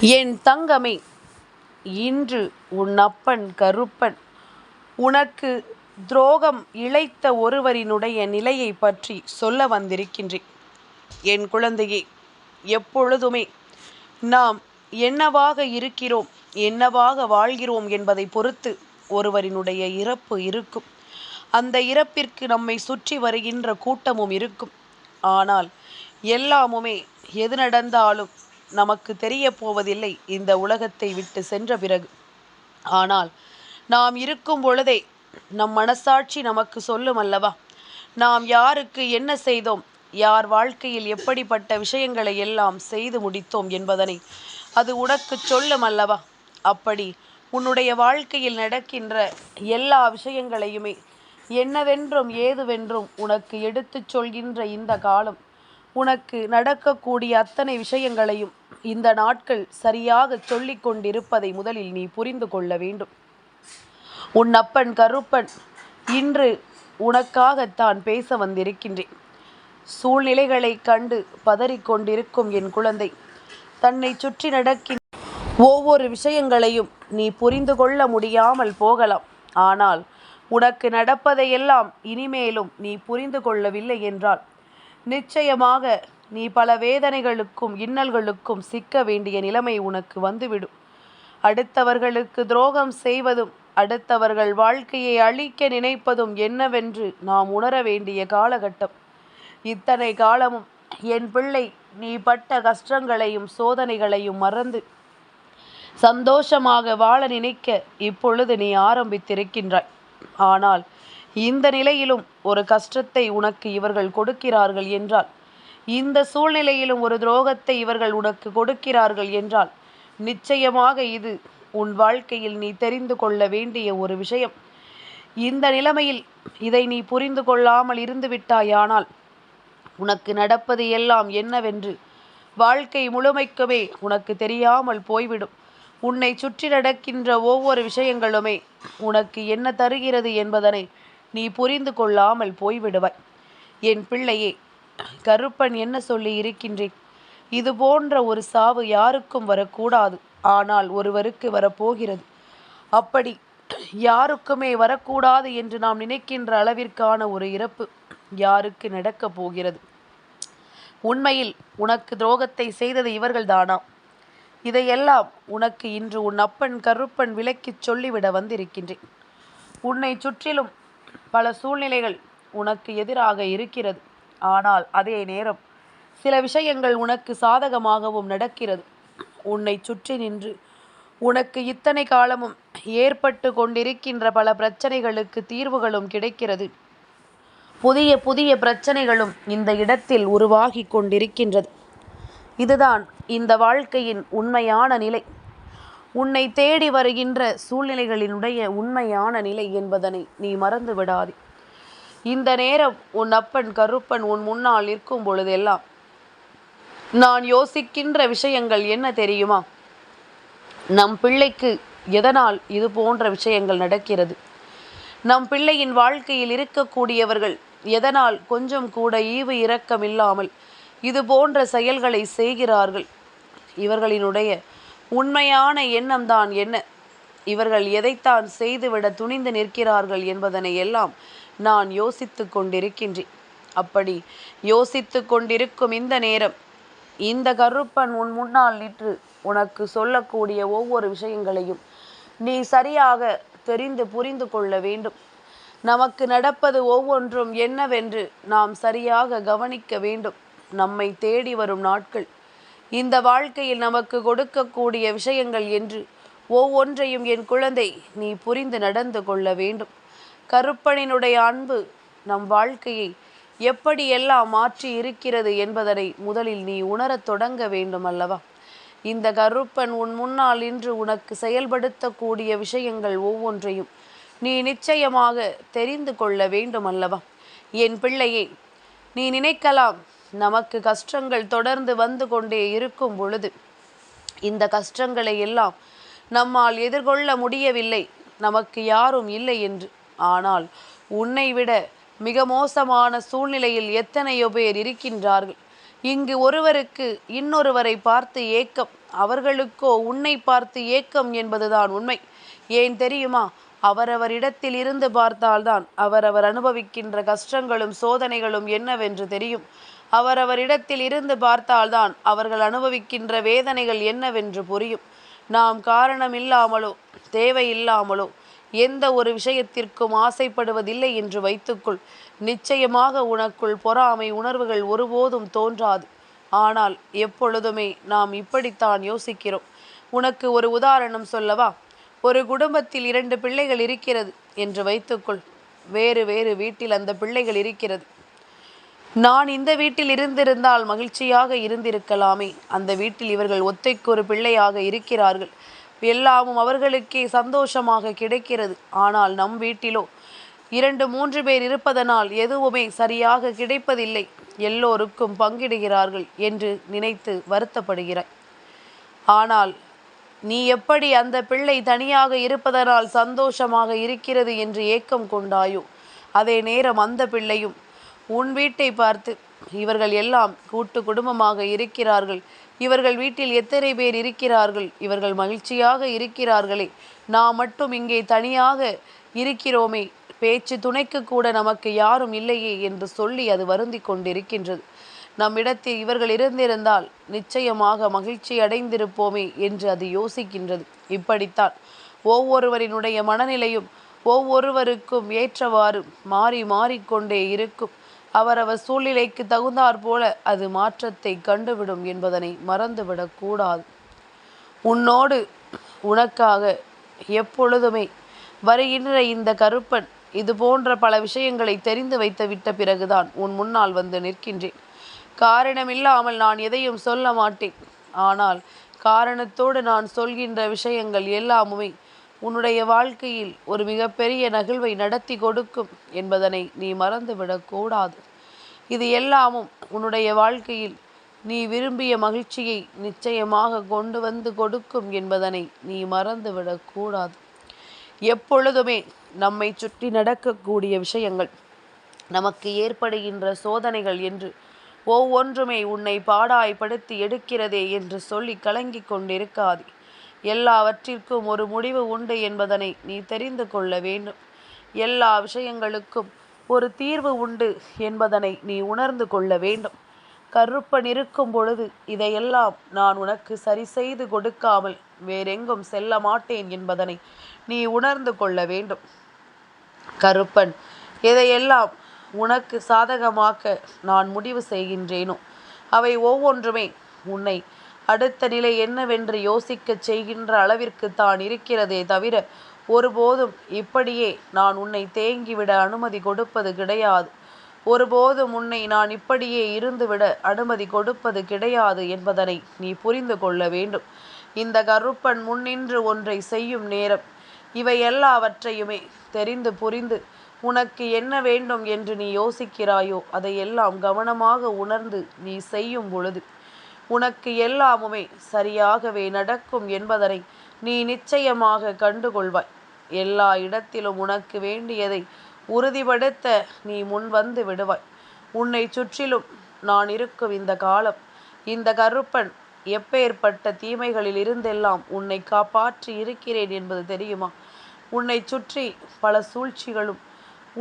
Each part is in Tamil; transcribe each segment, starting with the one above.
என் தங்கமே, இன்று உன் அப்பன் கருப்பன் உனக்கு துரோகம் இழைத்த ஒருவரினுடைய நிலையை பற்றி சொல்ல வந்திருக்கின்றேன். என் குழந்தையே, எப்பொழுதுமே நாம் என்னவாக இருக்கிறோம், என்னவாக வாழ்கிறோம் என்பதை பொறுத்து ஒருவரினுடைய இறப்பு இருக்கும். அந்த இறப்பிற்கு நம்மை சுற்றி வருகின்ற கூட்டமும் இருக்கும். ஆனால் எல்லாமுமே எது நடந்தாலும் நமக்கு தெரிய போவதில்லை இந்த உலகத்தை விட்டு சென்ற பிறகு. ஆனால் நாம் இருக்கும் பொழுதே நம் மனசாட்சி நமக்கு சொல்லும் அல்லவா, நாம் யாருக்கு என்ன செய்தோம், யார் வாழ்க்கையில் எப்படிப்பட்ட விஷயங்களை எல்லாம் செய்து முடித்தோம் என்பதனை அது உனக்கு சொல்லும் அல்லவா. அப்படி உன்னுடைய வாழ்க்கையில் நடக்கின்ற எல்லா விஷயங்களையுமே என்னவென்றும் ஏதுவென்றும் உனக்கு எடுத்துச் சொல்கின்ற இந்த காலம், உனக்கு நடக்கக்கூடிய அத்தனை விஷயங்களையும் இந்த நாட்கள் சரியாக சொல்லி கொண்டிருப்பதை முதலில் நீ புரிந்து கொள்ள வேண்டும். உன் அப்பன் கருப்பன் இன்று உனக்காகத்தான் பேச வந்திருக்கின்றேன். சூழ்நிலைகளை கண்டு பதறிக்கொண்டிருக்கும் என் குழந்தை, தன்னை சுற்றி நடக்கின்ற ஒவ்வொரு விஷயங்களையும் நீ புரிந்து கொள்ள முடியாமல் போகலாம். ஆனால் உனக்கு நடப்பதையெல்லாம் இனிமேலும் நீ புரிந்து கொள்ளவில்லை என்றால் நிச்சயமாக நீ பல வேதனைகளுக்கும் இன்னல்களுக்கும் சிக்க வேண்டிய நிலைமை உனக்கு வந்துவிடும். அடுத்தவர்களுக்கு துரோகம் செய்வதும் அடுத்தவர்கள் வாழ்க்கையை அழிக்க நினைப்பதும் என்னவென்று நாம் உணர வேண்டிய காலகட்டம். இத்தனை காலமும் என் பிள்ளை நீ பட்ட கஷ்டங்களையும் சோதனைகளையும் மறந்து சந்தோஷமாக வாழ நினைக்க இப்பொழுது நீ ஆரம்பித்திருக்கின்றாய். ஆனால் இந்த நிலையிலும் ஒரு கஷ்டத்தை உனக்கு இவர்கள் கொடுக்கிறார்கள் என்றால், இந்த சூழ்நிலையிலும் ஒரு துரோகத்தை இவர்கள் உனக்கு கொடுக்கிறார்கள் என்றால், நிச்சயமாக இது உன் வாழ்க்கையில் நீ தெரிந்து கொள்ள வேண்டிய ஒரு விஷயம். இந்த நிலைமையில் இதை நீ புரிந்து கொள்ளாமல் இருந்து விட்டாயானால் உனக்கு நடப்பது எல்லாம் என்னவென்று வாழ்க்கை முழுமைக்குமே உனக்கு தெரியாமல் போய்விடும். உன்னை சுற்றி நடக்கின்ற ஒவ்வொரு விஷயங்களுமே உனக்கு என்ன தருகிறது என்பதனை நீ புரிந்து கொள்ளாமல் போய்விடுவாய். என் பிள்ளையே, கருப்பன் என்ன சொல்லி இருக்கின்றேன், இது போன்ற ஒரு சாவு யாருக்கும் வரக்கூடாது. ஆனால் ஒருவருக்கு வரப்போகிறது. அப்படி யாருக்குமே வரக்கூடாது என்று நாம் நினைக்கின்ற அளவிற்கான ஒரு இறப்பு யாருக்கு நடக்கப் போகிறது? உண்மையில் உனக்கு துரோகத்தை செய்தது இவர்கள்தானா? இதையெல்லாம் உனக்கு இன்று உன் அப்பன் கருப்பன் விளக்கிச் சொல்லிவிட வந்திருக்கின்றேன். உன்னை சுற்றிலும் பல சூழ்நிலைகள் உனக்கு எதிராக இருக்கிறது. ஆனால் அதே நேரம் சில விஷயங்கள் உனக்கு சாதகமாகவும் நடக்கிறது. உன்னை சுற்றி நின்று உனக்கு இத்தனை காலமும் ஏற்பட்டு கொண்டிருக்கின்ற பல பிரச்சனைகளுக்கு தீர்வுகளும் கிடைக்கிறது. புதிய புதிய பிரச்சனைகளும் இந்த இடத்தில் உருவாகி கொண்டிருக்கின்றது. இதுதான் இந்த வாழ்க்கையின் உண்மையான நிலை. உன்னை தேடி வருகின்ற சூழ்நிலைகளினுடைய உண்மையான நிலை என்பதனை நீ மறந்து விடாதே. இந்த நேரம் உன் அப்பன் கருப்பன் உன் முன்னால் நிற்கும் பொழுதெல்லாம் நான் யோசிக்கின்ற விஷயங்கள் என்ன தெரியுமா? நம் பிள்ளைக்கு எதனால் இது போன்ற விஷயங்கள் நடக்கிறது? நம் பிள்ளையின் வாழ்க்கையில் இருக்கக்கூடியவர்கள் எதனால் கொஞ்சம் கூட ஈவு இரக்கம் இல்லாமல் இது போன்ற செயல்களை செய்கிறார்கள்? இவர்களினுடைய உண்மையான எண்ணம்தான் என்ன? இவர்கள் எதைத்தான் செய்துவிட துணிந்து நிற்கிறார்கள் என்பதனை எல்லாம் நான் யோசித்து கொண்டிருக்கின்றேன். அப்படி யோசித்து கொண்டிருக்கும் இந்த நேரம், இந்த கருப்பன் உன் முன்னால் நின்று உனக்கு சொல்லக்கூடிய ஒவ்வொரு விஷயங்களையும் நீ சரியாக தெரிந்து புரிந்து கொள்ள வேண்டும். நமக்கு நடப்பது ஒவ்வொன்றும் என்னவென்று நாம் சரியாக கவனிக்க வேண்டும். நம்மை தேடி வரும் நாட்கள், இந்த வாழ்க்கையில் நமக்கு கொடுக்கக்கூடிய விஷயங்கள் என்று ஒவ்வொன்றையும் என் குழந்தை நீ புரிந்து நடந்து கொள்ள வேண்டும். கருப்பனினுடைய அன்பு நம் வாழ்க்கையை எப்படியெல்லாம் மாற்றி இருக்கிறது என்பதனை முதலில் நீ உணரத் தொடங்க வேண்டும் அல்லவா? இந்த கருப்பன் உன் முன்னால் இன்று உனக்கு செயல்படுத்தக்கூடிய விஷயங்கள் ஒவ்வொன்றையும் நீ நிச்சயமாக தெரிந்து கொள்ள வேண்டும் அல்லவா? என் பிள்ளையே, நீ நினைக்கலாம், நமக்கு கஷ்டங்கள் தொடர்ந்து வந்து கொண்டே இருக்கும் பொழுது இந்த கஷ்டங்களை எல்லாம் நம்மால் எதிர்கொள்ள முடியவில்லை, நமக்கு யாரும் இல்லை என்று. ஆனால் உன்னை விட மிக மோசமான சூழ்நிலையில் எத்தனையோ பேர் இருக்கின்றார்கள். இங்கு ஒருவருக்கு இன்னொருவரை பார்த்து ஏக்கம், அவர்களுக்கோ உன்னை பார்த்து ஏக்கம் என்பதுதான் உண்மை. ஏன் தெரியுமா? அவரவரிடத்தில் இருந்து பார்த்தால்தான் அவரவர் அனுபவிக்கின்ற கஷ்டங்களும் சோதனைகளும் என்னவென்று தெரியும். அவரவரிடத்தில் இருந்து பார்த்தால்தான் அவர்கள் அனுபவிக்கின்ற வேதனைகள் என்னவென்று புரியும். நாம் காரணமில்லாமலோ தேவையில்லாமலோ எந்த ஒரு விஷயத்திற்கும் ஆசைப்படுவதில்லை என்று வைத்துக்கொள். நிச்சயமாக உனக்குள் பொறாமை உணர்வுகள் ஒருபோதும் தோன்றாது. ஆனால் எப்பொழுதுமே நாம் இப்படித்தான் யோசிக்கிறோம். உனக்கு ஒரு உதாரணம் சொல்லவா? ஒரு குடும்பத்தில் 2 பிள்ளைகள் இருக்கிறது என்று வைத்துக்கொள். வேறு வேறு வீட்டில் அந்த பிள்ளைகள் இருக்கிறது. நான் இந்த வீட்டில் இருந்திருந்தால் மகிழ்ச்சியாக இருந்திருக்கலாமே. அந்த வீட்டில் இவர்கள் ஒத்தைக்கொரு பிள்ளையாக இருக்கிறார்கள். எல்லாமும் அவர்களுக்கே சந்தோஷமாக கிடைக்கிறது. ஆனால் நம் வீட்டிலோ 2 3 பேர் இருப்பதனால் எதுவுமே சரியாக கிடைப்பதில்லை. எல்லோருக்கும் பங்கிடுகிறார்கள் என்று நினைத்து வருத்தப்படுகிறாய். ஆனால் நீ எப்படி அந்த பிள்ளை தனியாக இருப்பதனால் சந்தோஷமாக இருக்கிறது என்று ஏக்கம் கொண்டாயோ, அதே நேரம் அந்த பிள்ளையும் உன் வீட்டை பார்த்து இவர்கள் எல்லாம் கூட்டு குடும்பமாக இருக்கிறார்கள், இவர்கள் வீட்டில் எத்தனை பேர் இருக்கிறார்கள், இவர்கள் மகிழ்ச்சியாக இருக்கிறார்களே, நாம் மட்டும் இங்கே தனியாக இருக்கிறோமே, பேச்சு துணைக்கு கூட நமக்கு யாரும் இல்லையே என்று சொல்லி அது வருந்தி கொண்டிருக்கின்றது. நம்மிடத்தில் இவர்கள் இருந்திருந்தால் நிச்சயமாக மகிழ்ச்சி அடைந்திருப்போமே என்று அது யோசிக்கின்றது. இப்படித்தான் ஒவ்வொருவரினுடைய மனநிலையும் ஒவ்வொருவருக்கும் ஏற்றவாறு மாறி மாறிக்கொண்டே இருக்கும். அவரவர் சூழ்நிலைக்கு தகுந்தாற் போல அது மாற்றத்தை கண்டுவிடும் என்பதனை மறந்துவிடக்கூடாது. உன்னோடு உனக்காக எப்பொழுதுமே வருகின்ற இந்த கருப்பன் இது போன்ற பல விஷயங்களை தெரிந்து வைத்து விட்ட பிறகுதான் உன் முன்னால் வந்து நிற்கின்றேன். காரணமில்லாமல் நான் எதையும் சொல்ல மாட்டேன். ஆனால் காரணத்தோடு நான் சொல்கின்ற விஷயங்கள் எல்லாமுமே உன்னுடைய வாழ்க்கையில் ஒரு மிகப்பெரிய நகிழ்வை நடத்தி கொடுக்கும் என்பதனை நீ மறந்துவிடக்கூடாது. இது எல்லாமும் உன்னுடைய வாழ்க்கையில் நீ விரும்பிய மகிழ்ச்சியை நிச்சயமாக கொண்டு வந்து கொடுக்கும் என்பதனை நீ மறந்துவிடக்கூடாது. எப்பொழுதுமே நம்மை சுற்றி நடக்கக்கூடிய விஷயங்கள், நமக்கு ஏற்படுகின்ற சோதனைகள் என்று ஒவ்வொன்றுமே உன்னை பாடாய்படுத்தி எடுக்கிறதே என்று சொல்லி கலங்கி கொண்டிருக்காதே. எல்லாவற்றிற்கும் ஒரு முடிவு உண்டு என்பதனை நீ தெரிந்து கொள்ள வேண்டும். எல்லா விஷயங்களுக்கும் ஒரு தீர்வு உண்டு என்பதனை நீ உணர்ந்து கொள்ள வேண்டும். கருப்பன் இருக்கும் பொழுது இதையெல்லாம் நான் உனக்கு சரி செய்து கொடுக்காமல் வேறெங்கும் செல்ல மாட்டேன் என்பதனை நீ உணர்ந்து கொள்ள வேண்டும். கருப்பன் எதையெல்லாம் உனக்கு சாதகமாக்க நான் முடிவு செய்கின்றேனோ அவை ஒவ்வொன்றுமே உன்னை அடுத்த நிலை என்னவென்று யோசிக்கச் செய்கின்ற அளவிற்கு தான் இருக்கிறதே தவிர ஒருபோதும் இப்படியே நான் உன்னை தேங்கிவிட அனுமதி கொடுப்பது கிடையாது. ஒருபோதும் உன்னை நான் இப்படியே இருந்துவிட அனுமதி கொடுப்பது கிடையாது என்பதனை நீ புரிந்து கொள்ள வேண்டும். இந்த கருப்பன் முன்னின்று ஒன்றை செய்யும் நேரம் இவை எல்லாவற்றையுமே தெரிந்து புரிந்து உனக்கு என்ன வேண்டும் என்று நீ யோசிக்கிறாயோ அதையெல்லாம் கவனமாக உணர்ந்து நீ செய்யும் பொழுது உனக்கு எல்லாமுமே சரியாகவே நடக்கும் என்பதனை நீ நிச்சயமாக கண்டுகொள்வாய். எல்லா இடத்திலும் உனக்கு வேண்டியதை உறுதிப்படுத்த நீ முன் வந்து விடுவாய். உன்னை சுற்றிலும் நான் இருக்கும் இந்த காலம் இந்த கருப்பன் எப்பேற்பட்ட தீமைகளில் இருந்தெல்லாம் உன்னை காப்பாற்றி இருக்கிறேன் என்பது தெரியுமா? உன்னை சுற்றி பல சூழ்ச்சிகளும்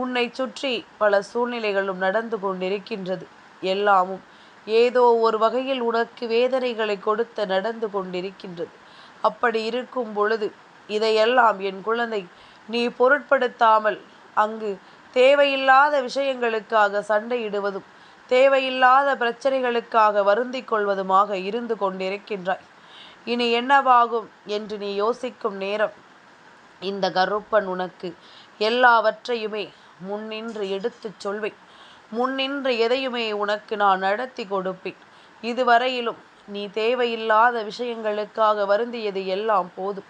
உன்னை சுற்றி பல சூழ்நிலைகளும் நடந்து கொண்டிருக்கின்றது. எல்லாமும் ஏதோ ஒரு வகையில் உனக்கு வேதனைகளை கொடுத்து நடந்து கொண்டிருக்கின்றது. அப்படி இருக்கும் பொழுது இதையெல்லாம் என் குழந்தை நீ பொருட்படுத்தாமல் அங்கு தேவையில்லாத விஷயங்களுக்காக சண்டையிடுவதும் தேவையில்லாத பிரச்சனைகளுக்காக வருந்திக் கொள்வதுமாக இருந்து கொண்டிருக்கின்றாய். இனி என்னவாகும் என்று நீ யோசிக்கும் நேரம் இந்த கருப்பன் உனக்கு எல்லாவற்றையுமே முன்னின்று எடுத்துச் சொல்வேன். முன்னின்று எதையுமே உனக்கு நான் நடத்தி கொடுப்பேன். இதுவரையிலும் நீ தேவையில்லாத விஷயங்களுக்காக வருந்தியது எல்லாம் போதும்.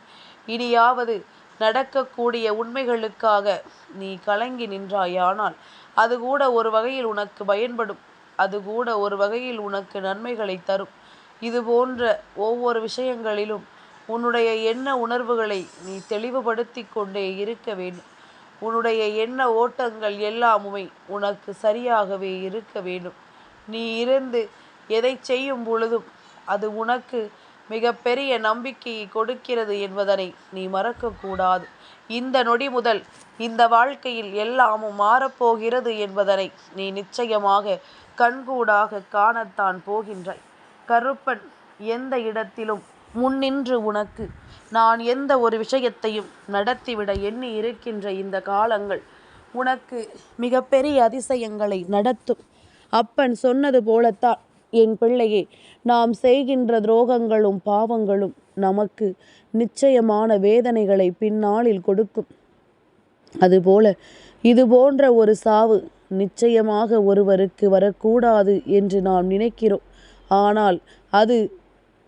இனியாவது நடக்கக்கூடிய உண்மைகளுக்காக நீ கலங்கி நின்றாயானால் அது கூட ஒரு வகையில் உனக்கு பயன்படும். அது கூட ஒரு வகையில் உனக்கு நன்மைகளை தரும். இது போன்ற ஒவ்வொரு விஷயங்களிலும் உன்னுடைய எண்ண உணர்வுகளை நீ தெளிவுபடுத்தி கொண்டே இருக்க வேண்டும். உன்னுடைய எண்ண ஓட்டங்கள் எல்லாமுமே உனக்கு சரியாகவே இருக்க வேண்டும். நீ இருந்து எதை செய்யும் பொழுதும் அது உனக்கு மிகப்பெரிய நம்பிக்கையை கொடுக்கிறது என்பதனை நீ மறக்கக்கூடாது. இந்த நொடி முதல் இந்த வாழ்க்கையில் எல்லாமும் மாறப்போகிறது என்பதனை நீ நிச்சயமாக கண்கூடாக காணத்தான் போகின்றாய். கருப்பன் எந்த இடத்திலும் முன்னின்று உனக்கு நான் எந்த ஒரு விஷயத்தையும் நடத்திவிட எண்ணி இருக்கின்ற இந்த காலங்கள் உனக்கு மிகப்பெரிய அதிசயங்களை நடத்தும். அப்பன் சொன்னது போலத்தான் என் பிள்ளையே, நாம் செய்கின்ற துரோகங்களும் பாவங்களும் நமக்கு நிச்சயமான வேதனைகளை பின்னாளில் கொடுக்கும். அதுபோல இது போன்ற ஒரு சாவு நிச்சயமாக ஒருவருக்கு வரக்கூடாது என்று நாம் நினைக்கிறோம். ஆனால் அது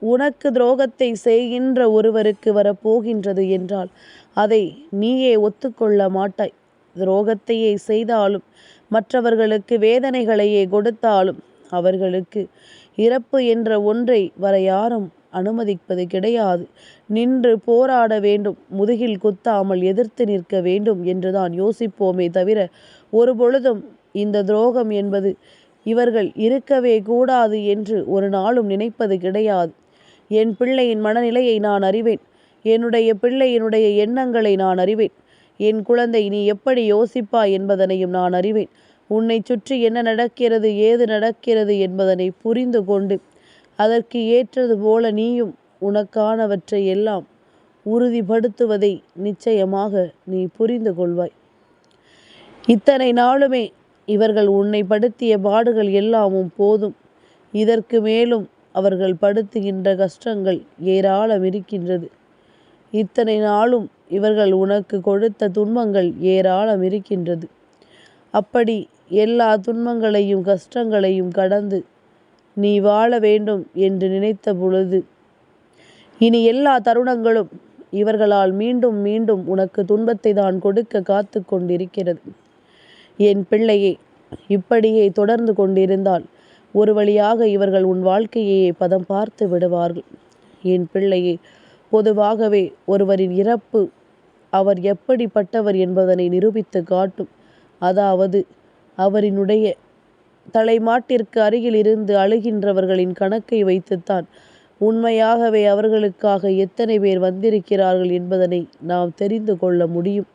உனக்கு துரோகத்தை செய்கின்ற ஒருவருக்கு வரப்போகின்றது என்றால் அதை நீயே ஒத்துக்கொள்ள மாட்டாய். துரோகத்தையே செய்தாலும் மற்றவர்களுக்கு வேதனைகளையே கொடுத்தாலும் அவர்களுக்கு இறப்பு என்ற ஒன்றை வர யாரும் அனுமதிப்பது கிடையாது. நின்று போராட வேண்டும், முதுகில் குத்தாமல் எதிர்த்து நிற்க வேண்டும் என்றுதான் யோசிப்போமே தவிர ஒருபொழுதும் இந்த துரோகம் என்பது இவர்கள் இருக்கவே கூடாது என்று ஒரு நாளும் நினைப்பது கிடையாது. என் பிள்ளையின் மனநிலையை நான் அறிவேன். என்னுடைய பிள்ளையினுடைய எண்ணங்களை நான் அறிவேன். என் குழந்தை நீ எப்படி யோசிப்பாய் என்பதனையும் நான் அறிவேன். உன்னை சுற்றி என்ன நடக்கிறது, ஏது நடக்கிறது என்பதனை புரிந்து கொண்டு அதற்கு ஏற்றது போல நீயும் உனக்கானவற்றை எல்லாம் உறுதிப்படுத்துவதை நிச்சயமாக நீ புரிந்து கொள்வாய். இத்தனை நாளுமே இவர்கள் உன்னை படுத்திய பாடுகள் எல்லாமும் போதும். இதற்கு மேலும் அவர்கள் படுத்துகின்ற கஷ்டங்கள் ஏராளம் இருக்கின்றது. இத்தனை நாளும் இவர்கள் உனக்கு கொடுத்த துன்பங்கள் ஏராளம் இருக்கின்றது. அப்படி எல்லா துன்பங்களையும் கஷ்டங்களையும் கடந்து நீ வாழ வேண்டும் என்று நினைத்த பொழுது இனி எல்லா தருணங்களும் இவர்களால் மீண்டும் மீண்டும் உனக்கு துன்பத்தை தான் கொடுக்க காத்து கொண்டிருக்கிறது. என் பிள்ளையே, இப்படியே தொடர்ந்து கொண்டிருந்தால் ஒரு வழியாக இவர்கள் உன் வாழ்க்கையே பதம் பார்த்து விடுவார்கள். என் பிள்ளையே, பொதுவாகவே ஒருவரின் இறப்பு அவர் எப்படிப்பட்டவர் என்பதனை நிரூபித்து காட்டும். அதாவது அவரினுடைய தலைமாட்டிற்கு அருகில் இருந்து அழுகின்றவர்களின் கணக்கை வைத்துத்தான் உண்மையாகவே அவர்களுக்காக எத்தனை பேர் வந்திருக்கிறார்கள் என்பதனை நாம் தெரிந்து கொள்ள முடியும்.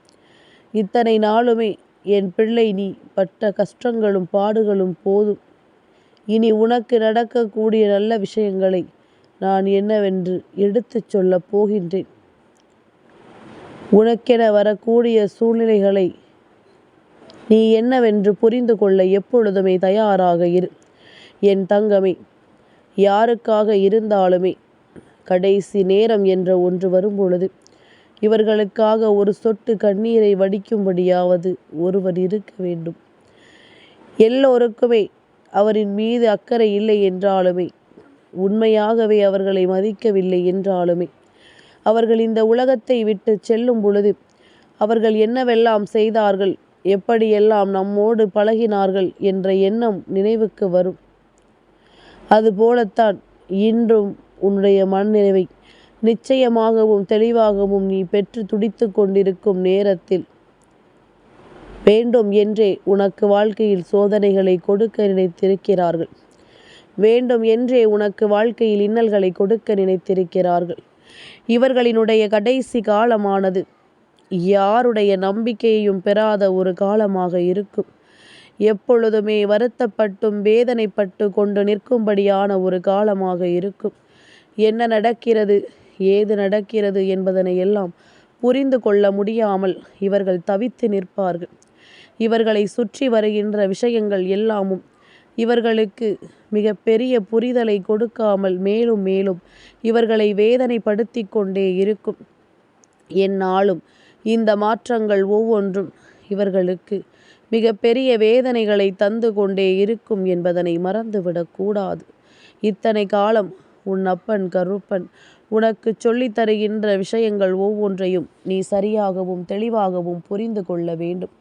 இத்தனை நாளுமே என் பிள்ளை நீ பட்ட கஷ்டங்களும் பாடுகளும் போதும். இனி உனக்கு நடக்கக்கூடிய நல்ல விஷயங்களை நான் என்னவென்று எடுத்துச் சொல்லப் போகின்றேன். உனக்கென வரக்கூடிய சூழ்நிலைகளை நீ என்னவென்று புரிந்து கொள்ள எப்பொழுதுமே தயாராக இரு. என் தங்கமே, யாருக்காக இருந்தாலுமே கடைசி நேரம் என்ற ஒன்று வரும்பொழுது இவர்களுக்காக ஒரு சொட்டு கண்ணீரை வடிக்கும்படியாவது ஒருவர் இருக்க வேண்டும். எல்லோருக்குமே அவரின் மீது அக்கறை இல்லை என்றாலுமே, உண்மையாகவே அவர்களை மதிக்கவில்லை என்றாலுமே, அவர்கள் இந்த உலகத்தை விட்டு செல்லும் பொழுது அவர்கள் என்னவெல்லாம் செய்தார்கள், எப்படியெல்லாம் நம்மோடு பழகினார்கள் என்ற எண்ணம் நினைவுக்கு வரும். அதுபோலத்தான் இன்றும் உன்னுடைய மனநிறைவை நிச்சயமாகவும் தெளிவாகவும் நீ பெற்று துடித்து கொண்டிருக்கும் நேரத்தில் வேண்டும் என்றே உனக்கு வாழ்க்கையில் சோதனைகளை கொடுக்க நினைத்திருக்கிறார்கள். வேண்டும் என்றே உனக்கு வாழ்க்கையில் இன்னல்களை கொடுக்க நினைத்திருக்கிறார்கள். இவர்களினுடைய கடைசி காலமானது யாருடைய நம்பிக்கையையும் பெறாத ஒரு காலமாக இருக்கும். எப்பொழுதுமே வருத்தப்பட்டும் வேதனைப்பட்டு கொண்டு நிற்கும்படியான ஒரு காலமாக இருக்கும். என்ன நடக்கிறது, ஏது நடக்கிறது என்பதனை எல்லாம் புரிந்து கொள்ள முடியாமல் இவர்கள் தவித்து நிற்பார்கள். இவர்களை சுற்றி வருகின்ற விஷயங்கள் எல்லாமும் இவர்களுக்கு மிக பெரிய புரிதலை கொடுக்காமல் மேலும் மேலும் இவர்களை வேதனைப்படுத்தி கொண்டே இருக்கும். எந்நாளும் இந்த மாற்றங்கள் ஒவ்வொன்றும் இவர்களுக்கு மிக பெரிய வேதனைகளை தந்து கொண்டே இருக்கும் என்பதனை மறந்துவிடக்கூடாது. இத்தனை காலம் உன் அப்பன் கருப்பன் உனக்கு சொல்லித் தருகின்ற விஷயங்கள் ஒவ்வொன்றையும் நீ சரியாகவும் தெளிவாகவும் புரிந்து கொள்ள வேண்டும்.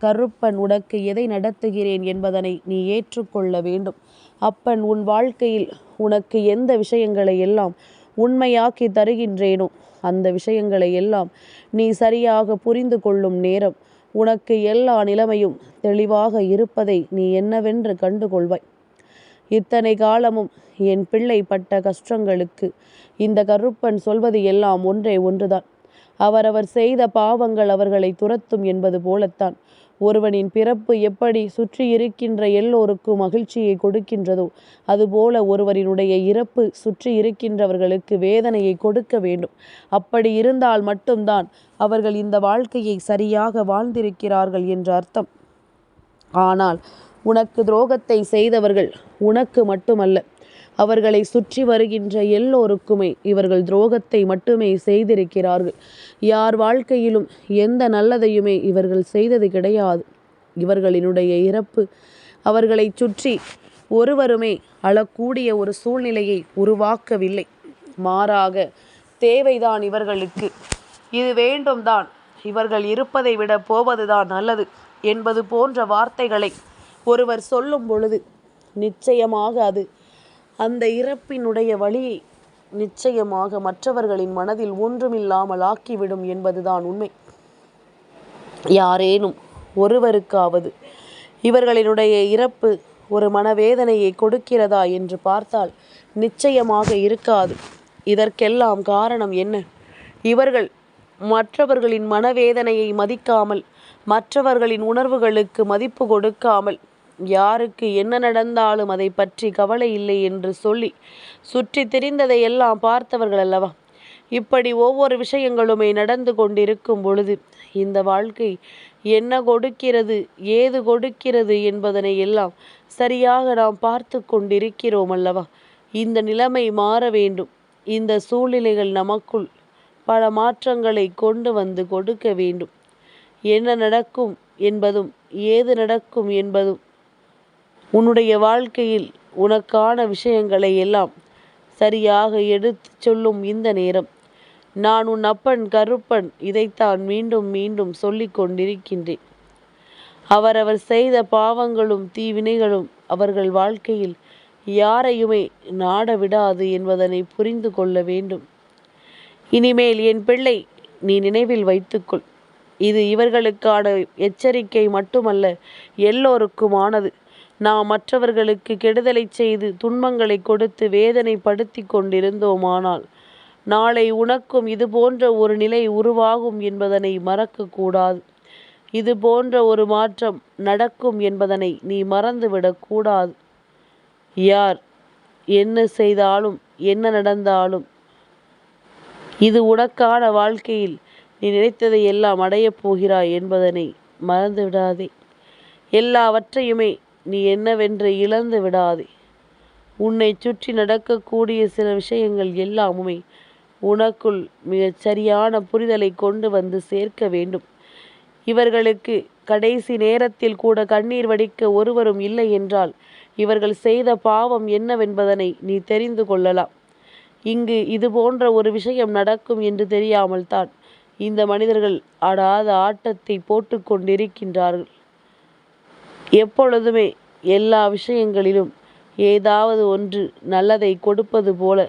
கருப்பன் உனக்கு எதை நடத்துகிறேன் என்பதனை நீ ஏற்றுக்கொள்ள வேண்டும். அப்பன் உன் வாழ்க்கையில் உனக்கு எந்த விஷயங்களை எல்லாம் உண்மையாக்கி தருகின்றேனோ அந்த விஷயங்களை எல்லாம் நீ சரியாக புரிந்து கொள்ளும் நேரம் உனக்கு எல்லா நிலைமையும் தெளிவாக இருப்பதை நீ என்னவென்று கண்டுகொள்வாய். இத்தனை காலமும் என் பிள்ளை பட்ட கஷ்டங்களுக்கு இந்த கருப்பன் சொல்வது எல்லாம் ஒன்றே ஒன்றுதான். அவரவர் செய்த பாவங்கள் அவர்களை துரத்தும் என்பது போலத்தான் ஒருவனின் பிறப்பு எப்படி சுற்றி இருக்கின்ற எல்லோருக்கும் மகிழ்ச்சியை கொடுக்கின்றதோ அதுபோல ஒருவரினுடைய இறப்பு சுற்றி இருக்கின்றவர்களுக்கு வேதனையை கொடுக்க வேண்டும். அப்படி இருந்தால் மட்டும்தான் அவர்கள் இந்த வாழ்க்கையை சரியாக வாழ்ந்திருக்கிறார்கள் என்ற அர்த்தம். ஆனால் உனக்கு துரோகத்தை செய்தவர்கள் உனக்கு மட்டுமல்ல, அவர்களை சுற்றி வருகின்ற எல்லோருக்குமே இவர்கள் துரோகத்தை மட்டுமே செய்திருக்கிறார்கள். யார் வாழ்க்கையிலும் எந்த நல்லதையுமே இவர்கள் செய்தது கிடையாது. இவர்களினுடைய இறப்பு அவர்களை சுற்றி ஒருவருமே அழக்கூடிய ஒரு சூழ்நிலையை உருவாக்கவில்லை. மாறாக தேவைதான் இவர்களுக்கு, இது வேண்டும்தான், இவர்கள் இருப்பதை விட போவதுதான் நல்லது என்பது போன்ற வார்த்தைகளை ஒருவர் சொல்லும் பொழுது நிச்சயமாக அது அந்த இறப்பினுடைய வழியை நிச்சயமாக மற்றவர்களின் மனதில் ஒன்றுமில்லாமல் ஆக்கிவிடும் என்பதுதான் உண்மை. யாரேனும் ஒருவருக்காவது இவர்களினுடைய இறப்பு ஒரு மனவேதனையை கொடுக்கிறதா என்று பார்த்தால் நிச்சயமாக இருக்காது. இதற்கெல்லாம் காரணம் என்ன? இவர்கள் மற்றவர்களின் மனவேதனையை மதிக்காமல், மற்றவர்களின் உணர்வுகளுக்கு மதிப்பு கொடுக்காமல், யாருக்கு என்ன நடந்தாலும் அதை பற்றி கவலை இல்லை என்று சொல்லி சுற்றி திரிந்ததை எல்லாம் பார்த்தவர்கள் அல்லவா? இப்படி ஒவ்வொரு விஷயங்களுமே நடந்து கொண்டிருக்கும் பொழுது இந்த வாழ்க்கை என்ன கொடுக்கிறது, ஏது கொடுக்கிறது என்பதனை எல்லாம் சரியாக நாம் பார்த்து கொண்டிருக்கிறோம் அல்லவா? இந்த நிலைமை மாற வேண்டும். இந்த சூழ்நிலைகள் நமக்குள் பல மாற்றங்களை கொண்டு வந்து கொடுக்க வேண்டும். என்ன நடக்கும் என்பதும் ஏது நடக்கும் என்பதும் உன்னுடைய வாழ்க்கையில் உனக்கான விஷயங்களை எல்லாம் சரியாக எடுத்து சொல்லும் இந்த நேரம். நான் உன் அப்பன் கருப்பன் இதைத்தான் மீண்டும் மீண்டும் சொல்லிக் கொண்டிருக்கின்றேன். அவரவர் செய்த பாவங்களும் தீவினைகளும் அவர்கள் வாழ்க்கையில் யாரையுமே நாட விடாது என்பதனை புரிந்து கொள்ள வேண்டும். இனிமேல் என் பிள்ளை, நீ நினைவில் வைத்துக்கொள். இது இவர்களுக்கான எச்சரிக்கை மட்டுமல்ல, எல்லோருக்குமானது. நாம் மற்றவர்களுக்கு கெடுதலை செய்து துன்பங்களை கொடுத்து வேதனைப்படுத்தி கொண்டிருந்தோமானால் நாளை உனக்கும் இது போன்ற ஒரு நிலை உருவாகும் என்பதனை மறக்கக்கூடாது. இது போன்ற ஒரு மாற்றம் நடக்கும் என்பதனை நீ மறந்துவிடக்கூடாது. யார் என்ன செய்தாலும் என்ன நடந்தாலும் இது உனக்கான வாழ்க்கையில் நீ நினைத்ததை எல்லாம் அடையப் போகிறாய் என்பதனை மறந்து விடாதே. எல்லாவற்றையுமே நீ என்னவென்று இழந்து விடாதே. உன்னை சுற்றி நடக்கக்கூடிய சில விஷயங்கள் எல்லாமுமே உனக்குள் மிகச் சரியான புரிதலை கொண்டு வந்து சேர்க்க வேண்டும். இவர்களுக்கு கடைசி நேரத்தில் கூட கண்ணீர் வடிக்க ஒருவரும் இல்லை என்றால் இவர்கள் செய்த பாவம் என்னவென்பதனை நீ தெரிந்து கொள்ளலாம். இங்கு இது போன்ற ஒரு விஷயம் நடக்கும் என்று தெரியாமல் தான் இந்த மனிதர்கள் ஆடாத ஆட்டத்தை போட்டு கொண்டிருக்கின்றார்கள். எப்பொழுதுமே எல்லா விஷயங்களிலும் ஏதாவது ஒன்று நல்லதை கொடுப்பது போல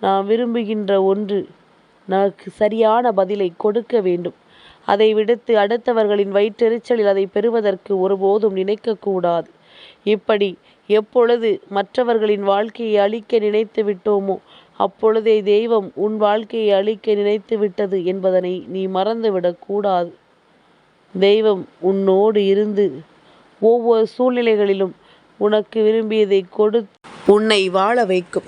நாம் விரும்புகின்ற ஒன்று நமக்கு சரியான பதிலை கொடுக்க வேண்டும். அதை விடுத்து அடுத்தவர்களின் வயிற்றெரிச்சலில் அதை பெறுவதற்கு ஒருபோதும் நினைக்கக்கூடாது. இப்படி எப்பொழுது மற்றவர்களின் வாழ்க்கையை அழிக்க நினைத்து விட்டோமோ அப்பொழுதே தெய்வம் உன் வாழ்க்கையை அழிக்க நினைத்து விட்டது என்பதனை நீ மறந்துவிடக்கூடாது. தெய்வம் உன்னோடு இருந்து ஒவ்வொரு சூழ்நிலைகளிலும் உனக்கு விரும்பியதை கொடுத்து உன்னை வாழ வைக்கும்.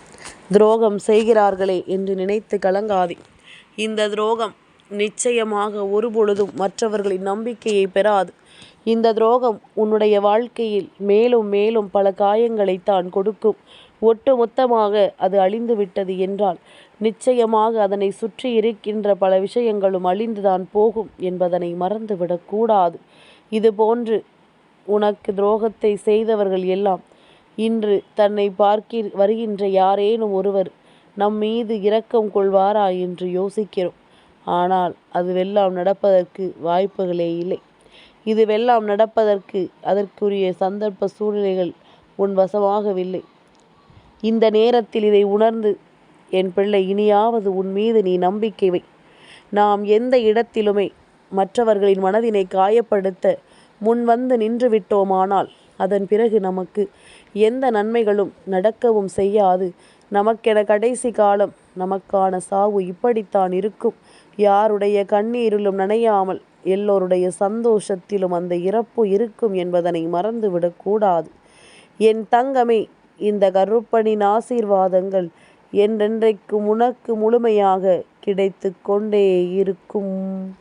துரோகம் செய்கிறார்களே என்று நினைத்து கலங்காதே. இந்த துரோகம் நிச்சயமாக ஒருபொழுதும் மற்றவர்களின் நம்பிக்கையை பெறாது. இந்த துரோகம் உன்னுடைய வாழ்க்கையில் மேலும் மேலும் பல காயங்களைத்தான் கொடுக்கும். ஒட்டு மொத்தமாக அது அழிந்து விட்டது என்றால் நிச்சயமாக அதனை சுற்றி இருக்கின்ற பல விஷயங்களும் அழிந்துதான் போகும் என்பதனை மறந்துவிடக்கூடாது. இது போன்று உனக்கு துரோகத்தை செய்தவர்கள் எல்லாம் இன்று தன்னை வருகின்ற யாரேனும் ஒருவர் நம் மீது இரக்கம் கொள்வாரா என்று யோசிக்கிறோம். ஆனால் அதுவெல்லாம் நடப்பதற்கு வாய்ப்புகளே இல்லை. இதுவெல்லாம் நடப்பதற்கு அதற்குரிய சந்தர்ப்ப சூழ்நிலைகள் உன் வசமாகவில்லை. இந்த நேரத்தில் இதை உணர்ந்து என் பிள்ளை, இனியாவது உன் மீது நீ நம்பிக்கை வை. நாம் எந்த இடத்திலுமே மற்றவர்களின் மனதினை காயப்படுத்த முன் வந்து நின்று விட்டோமானால் அதன் பிறகு நமக்கு எந்த நன்மைகளும் நடக்கவும் செய்யாது. நமக்கென கடைசி காலம், நமக்கான சாவு இப்படித்தான் இருக்கும். யாருடைய கண்ணீரிலும் நனையாமல் எல்லோருடைய சந்தோஷத்திலும் அந்த இறப்பு இருக்கும் என்பதனை மறந்துவிடக்கூடாது. என் தங்கமே, இந்த கருப்பனின் ஆசீர்வாதங்கள் என்றென்றைக்கும் உனக்கு முழுமையாக கிடைத்து கொண்டே இருக்கும்.